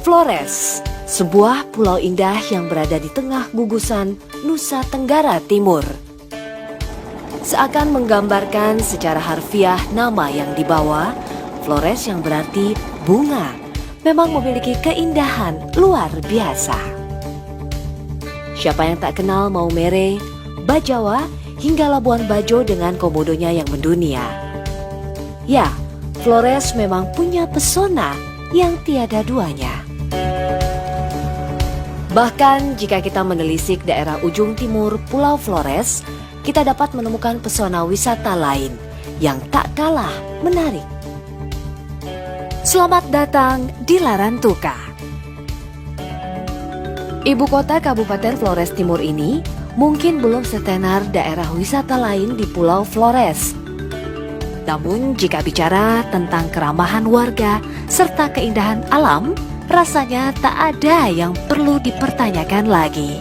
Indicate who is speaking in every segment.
Speaker 1: Flores, sebuah pulau indah yang berada di tengah gugusan Nusa Tenggara Timur. Seakan menggambarkan secara harfiah nama yang dibawa, Flores yang berarti bunga, memang memiliki keindahan luar biasa. Siapa yang tak kenal Maumere, Bajawa, hingga Labuan Bajo dengan komodonya yang mendunia. Ya, Flores memang punya pesona yang tiada duanya. Bahkan jika kita menelisik daerah ujung timur Pulau Flores, kita dapat menemukan pesona wisata lain yang tak kalah menarik. Selamat datang di Larantuka. Ibu kota Kabupaten Flores Timur ini mungkin belum setenar daerah wisata lain di Pulau Flores. Namun jika bicara tentang keramahan warga serta keindahan alam, rasanya tak ada yang perlu dipertanyakan lagi.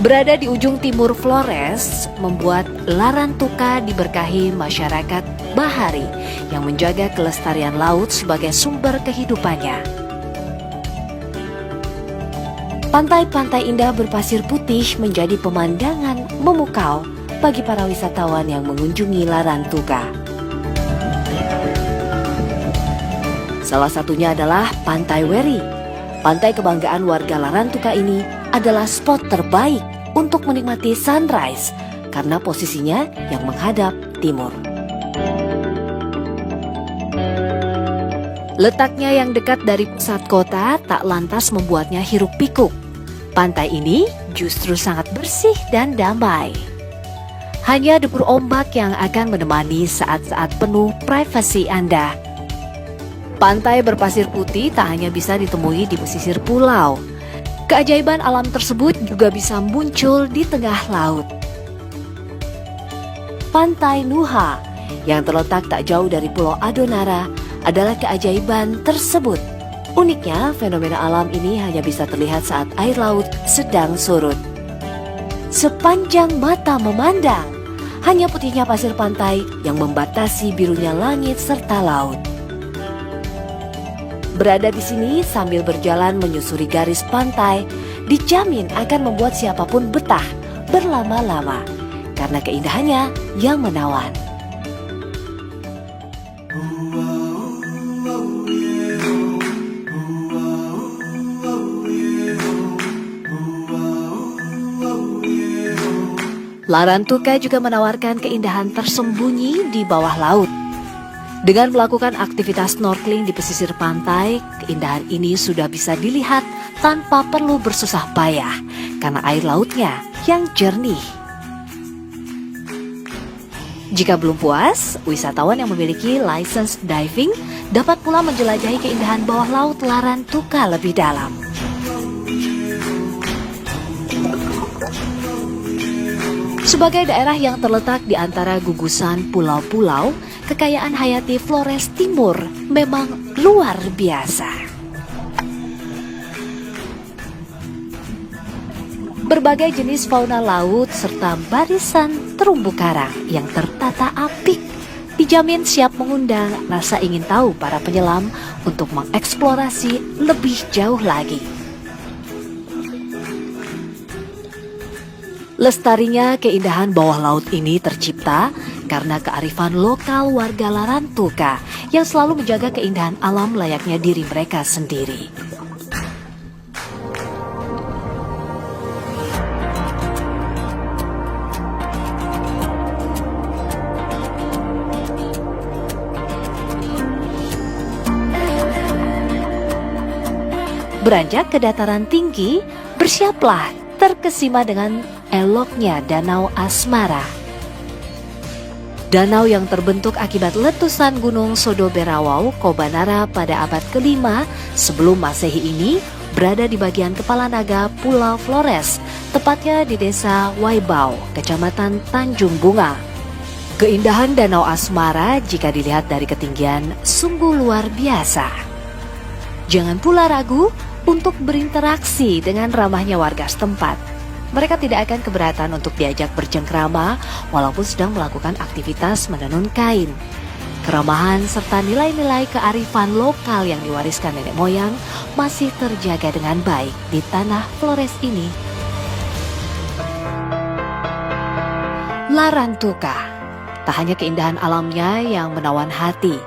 Speaker 1: Berada di ujung timur Flores membuat Larantuka diberkahi masyarakat bahari yang menjaga kelestarian laut sebagai sumber kehidupannya. Pantai-pantai indah berpasir putih menjadi pemandangan memukau bagi para wisatawan yang mengunjungi Larantuka. Salah satunya adalah Pantai Weri. Pantai kebanggaan warga Larantuka ini adalah spot terbaik untuk menikmati sunrise karena posisinya yang menghadap timur. Letaknya yang dekat dari pusat kota tak lantas membuatnya hiruk pikuk. Pantai ini justru sangat bersih dan damai. Hanya debur ombak yang akan menemani saat-saat penuh privasi Anda. Pantai berpasir putih tak hanya bisa ditemui di pesisir pulau. Keajaiban alam tersebut juga bisa muncul di tengah laut. Pantai Nuha yang terletak tak jauh dari Pulau Adonara adalah keajaiban tersebut. Uniknya, fenomena alam ini hanya bisa terlihat saat air laut sedang surut. Sepanjang mata memandang, hanya putihnya pasir pantai yang membatasi birunya langit serta laut. Berada di sini sambil berjalan menyusuri garis pantai dijamin akan membuat siapapun betah berlama-lama karena keindahannya yang menawan. Larantuka juga menawarkan keindahan tersembunyi di bawah laut. Dengan melakukan aktivitas snorkeling di pesisir pantai, keindahan ini sudah bisa dilihat tanpa perlu bersusah payah karena air lautnya yang jernih. Jika belum puas, wisatawan yang memiliki license diving dapat pula menjelajahi keindahan bawah laut Larantuka lebih dalam. Sebagai daerah yang terletak di antara gugusan pulau-pulau, kekayaan hayati Flores Timur memang luar biasa. Berbagai jenis fauna laut serta barisan terumbu karang yang tertata apik dijamin siap mengundang rasa ingin tahu para penyelam untuk mengeksplorasi lebih jauh lagi. Lestarinya keindahan bawah laut ini tercipta karena kearifan lokal warga Larantuka yang selalu menjaga keindahan alam layaknya diri mereka sendiri. Beranjak ke dataran tinggi, bersiaplah terkesima dengan eloknya Danau Asmara. Danau yang terbentuk akibat letusan gunung Sodoberawau, Kobanara pada abad ke-5 sebelum Masehi ini berada di bagian kepala naga Pulau Flores, tepatnya di desa Waibau, Kecamatan Tanjung Bunga. Keindahan Danau Asmara jika dilihat dari ketinggian sungguh luar biasa. Jangan pula ragu untuk berinteraksi dengan ramahnya warga setempat. Mereka tidak akan keberatan untuk diajak bercengkrama walaupun sedang melakukan aktivitas menenun kain. Keramahan serta nilai-nilai kearifan lokal yang diwariskan nenek moyang masih terjaga dengan baik di tanah Flores ini. Larantuka, tak hanya keindahan alamnya yang menawan hati.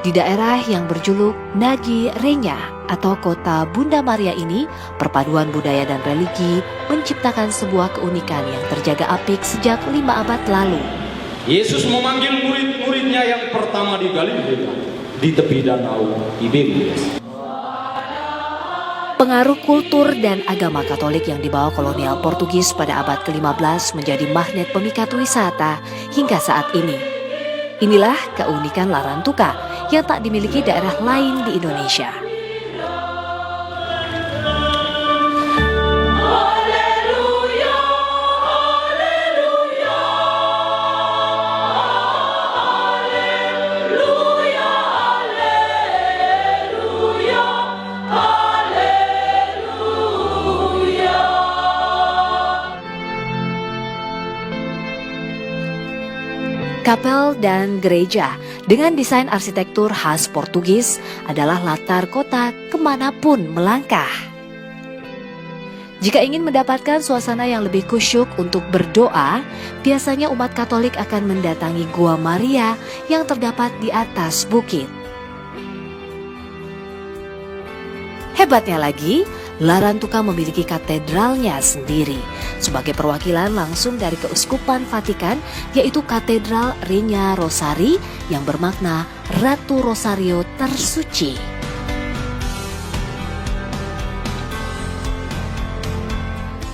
Speaker 1: Di daerah yang berjuluk Nagi Renya atau kota Bunda Maria ini, perpaduan budaya dan religi menciptakan sebuah keunikan yang terjaga apik sejak 5 abad lalu.
Speaker 2: Yesus memanggil murid-muridnya yang pertama di Galilea, di tepi danau Tiberias.
Speaker 1: Pengaruh kultur dan agama Katolik yang dibawa kolonial Portugis pada abad ke-15 menjadi magnet pemikat wisata hingga saat ini. Inilah keunikan Larantuka yang tak dimiliki daerah lain di Indonesia. Kapel dan gereja dengan desain arsitektur khas Portugis adalah latar kota kemanapun melangkah. Jika ingin mendapatkan suasana yang lebih kusyuk untuk berdoa, biasanya umat Katolik akan mendatangi Gua Maria yang terdapat di atas bukit. Hebatnya lagi, Larantuka memiliki katedralnya sendiri sebagai perwakilan langsung dari Keuskupan Vatikan, yaitu Katedral Regina Rosari yang bermakna Ratu Rosario tersuci.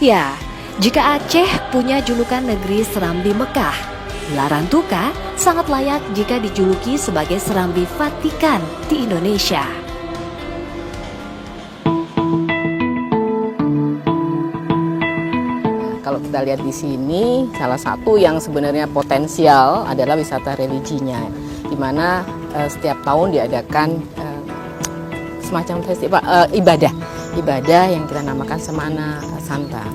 Speaker 1: Ya, jika Aceh punya julukan negeri serambi Mekah, Larantuka sangat layak jika dijuluki sebagai serambi Vatikan di Indonesia.
Speaker 3: Kalau kita lihat di sini, salah satu yang sebenarnya potensial adalah wisata religinya, di mana setiap tahun diadakan semacam festival ibadah yang kita namakan Semana Santa.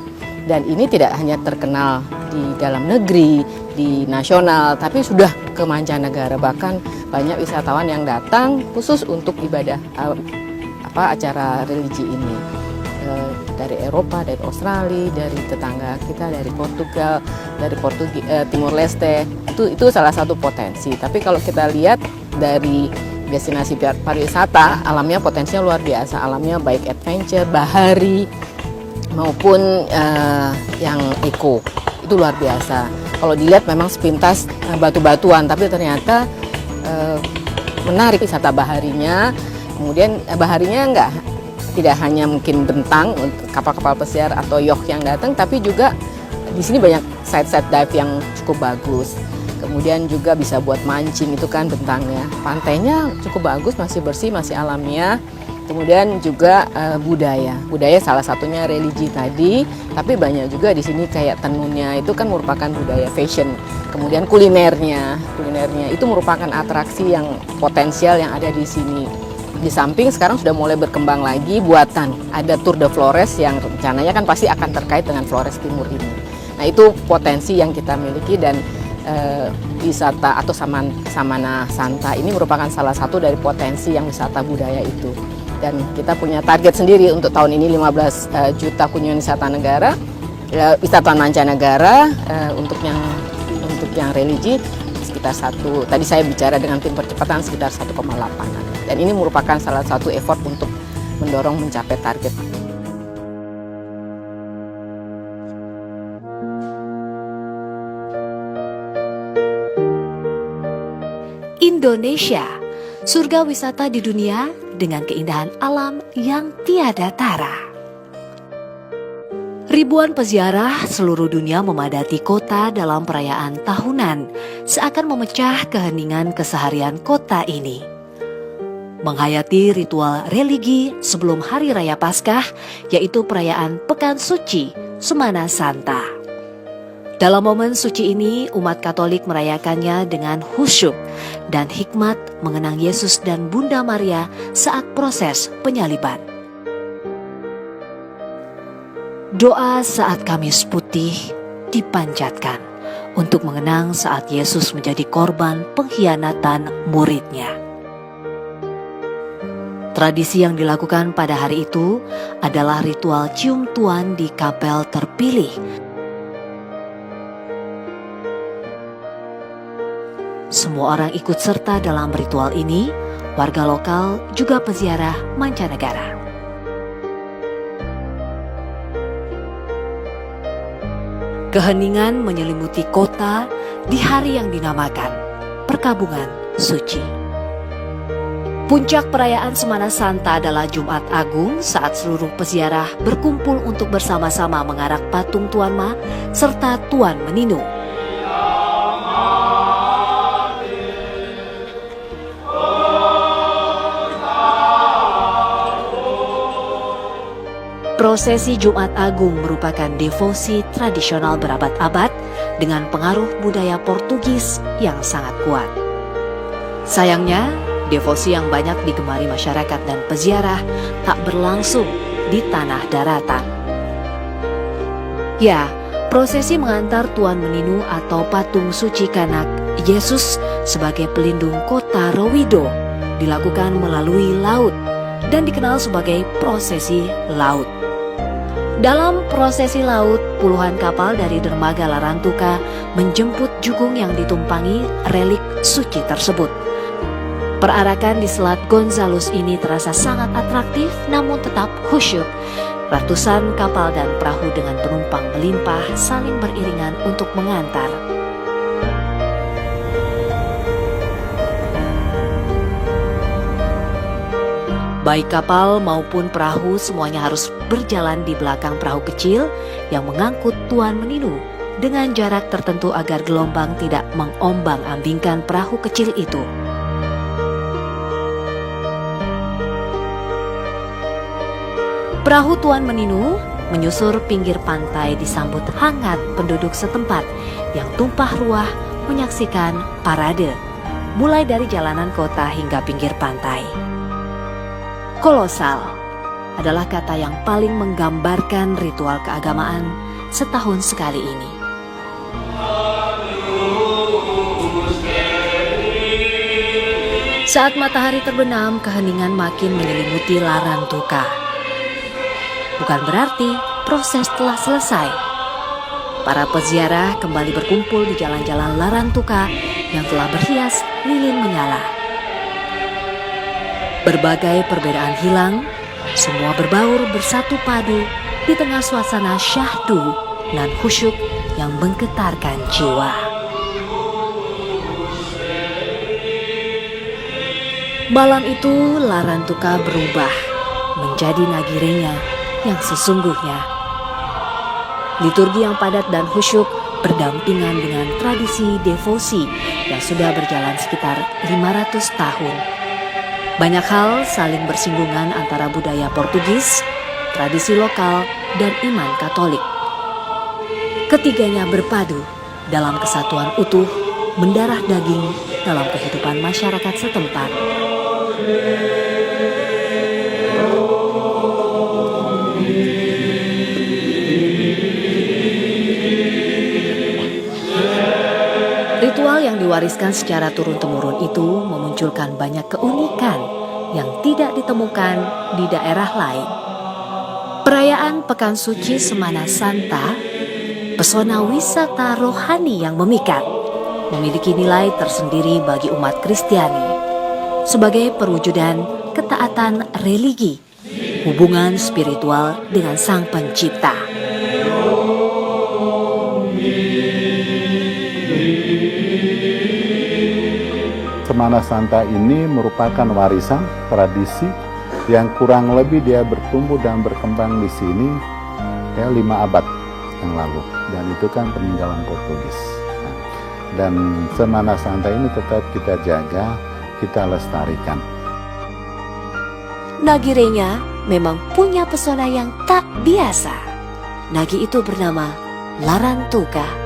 Speaker 3: Dan ini tidak hanya terkenal di dalam negeri, di nasional, tapi sudah ke mancanegara. Bahkan banyak wisatawan yang datang khusus untuk ibadah acara religi ini. Dari Eropa, dari Australia, dari tetangga kita, dari Portugal, dari Timur Leste, itu salah satu potensi. Tapi kalau kita lihat dari destinasi pariwisata, alamnya potensinya luar biasa. Alamnya baik adventure, bahari, maupun yang eco, itu luar biasa. Kalau dilihat memang sepintas batu-batuan, tapi ternyata menarik wisata baharinya. Kemudian baharinya tidak hanya mungkin bentang untuk kapal-kapal pesiar atau yacht yang datang, tapi juga di sini banyak side dive yang cukup bagus. Kemudian juga bisa buat mancing, itu kan bentangnya. Pantainya cukup bagus, masih bersih, masih alamiah. Kemudian juga budaya salah satunya religi tadi, tapi banyak juga di sini kayak tenunnya, itu kan merupakan budaya fashion. Kemudian kulinernya itu merupakan atraksi yang potensial yang ada di sini. Di samping sekarang sudah mulai berkembang lagi buatan, ada Tour de Flores yang rencananya kan pasti akan terkait dengan Flores Timur ini. Nah, itu potensi yang kita miliki, dan wisata atau Samana Santa ini merupakan salah satu dari potensi yang wisata budaya itu. Dan kita punya target sendiri untuk tahun ini 15 juta kunjungan wisatawan mancanegara, untuk yang religi sekitar tadi saya bicara dengan tim percepatan sekitar 1,8. Dan ini merupakan salah satu effort untuk mendorong mencapai target.
Speaker 1: Indonesia, surga wisata di dunia dengan keindahan alam yang tiada tara. Ribuan peziarah seluruh dunia memadati kota dalam perayaan tahunan, seakan memecah keheningan keseharian kota ini. Menghayati ritual religi sebelum Hari Raya Paskah, yaitu perayaan Pekan Suci Semana Santa. Dalam momen suci ini, umat Katolik merayakannya dengan khusyuk dan hikmat mengenang Yesus dan Bunda Maria saat proses penyaliban. Doa saat Kamis Putih dipanjatkan untuk mengenang saat Yesus menjadi korban pengkhianatan muridnya. Tradisi yang dilakukan pada hari itu adalah ritual cium tuan di kapel terpilih. Semua orang ikut serta dalam ritual ini, warga lokal juga peziarah mancanegara. Keheningan menyelimuti kota di hari yang dinamakan Perkabungan Suci. Puncak perayaan Semana Santa adalah Jumat Agung saat seluruh peziarah berkumpul untuk bersama-sama mengarak patung Tuan Ma serta Tuan Meninu. Prosesi Jumat Agung merupakan devosi tradisional berabad-abad dengan pengaruh budaya Portugis yang sangat kuat. Sayangnya, devosi yang banyak digemari masyarakat dan peziarah tak berlangsung di tanah daratan. Ya, prosesi mengantar Tuan Meninu atau patung suci Kanak Yesus sebagai pelindung kota Rowido dilakukan melalui laut dan dikenal sebagai prosesi laut. Dalam prosesi laut, puluhan kapal dari dermaga Larantuka menjemput jugung yang ditumpangi relik suci tersebut. Perarakan di Selat Gonzalus ini terasa sangat atraktif namun tetap khusyuk. Ratusan kapal dan perahu dengan penumpang melimpah saling beriringan untuk mengantar. Baik kapal maupun perahu semuanya harus berjalan di belakang perahu kecil yang mengangkut Tuan Meninu dengan jarak tertentu agar gelombang tidak mengombang-ambingkan perahu kecil itu. Perahu Tuan Meninu menyusur pinggir pantai disambut hangat penduduk setempat yang tumpah ruah menyaksikan parade, mulai dari jalanan kota hingga pinggir pantai. Kolosal adalah kata yang paling menggambarkan ritual keagamaan setahun sekali ini. Saat matahari terbenam, keheningan makin menyelimuti Larantuka. Bukan berarti proses telah selesai. Para peziarah kembali berkumpul di jalan-jalan Larantuka yang telah berhias lilin menyala. Berbagai perbedaan hilang, semua berbaur bersatu padu di tengah suasana syahdu dan khusyuk yang menggetarkan jiwa. Malam itu Larantuka berubah menjadi Nagirenya yang sesungguhnya. Liturgi yang padat dan khusyuk berdampingan dengan tradisi devosi yang sudah berjalan sekitar 500 tahun. Banyak hal saling bersinggungan antara budaya Portugis, tradisi lokal, dan iman Katolik. Ketiganya berpadu dalam kesatuan utuh, mendarah daging dalam kehidupan masyarakat setempat. Ritual yang diwariskan secara turun-temurun itu memunculkan banyak keunikan yang tidak ditemukan di daerah lain. Perayaan Pekan Suci Semana Santa, pesona wisata rohani yang memikat, memiliki nilai tersendiri bagi umat Kristiani sebagai perwujudan ketaatan religi, hubungan spiritual dengan Sang Pencipta.
Speaker 4: Semana Santa ini merupakan warisan tradisi yang kurang lebih dia bertumbuh dan berkembang di sini ya 5 abad yang lalu, dan itu kan peninggalan Portugis. Dan Semana Santa ini tetap kita jaga, kita lestarikan.
Speaker 1: Nagirenya memang punya pesona yang tak biasa. Nagi itu bernama Larantuka.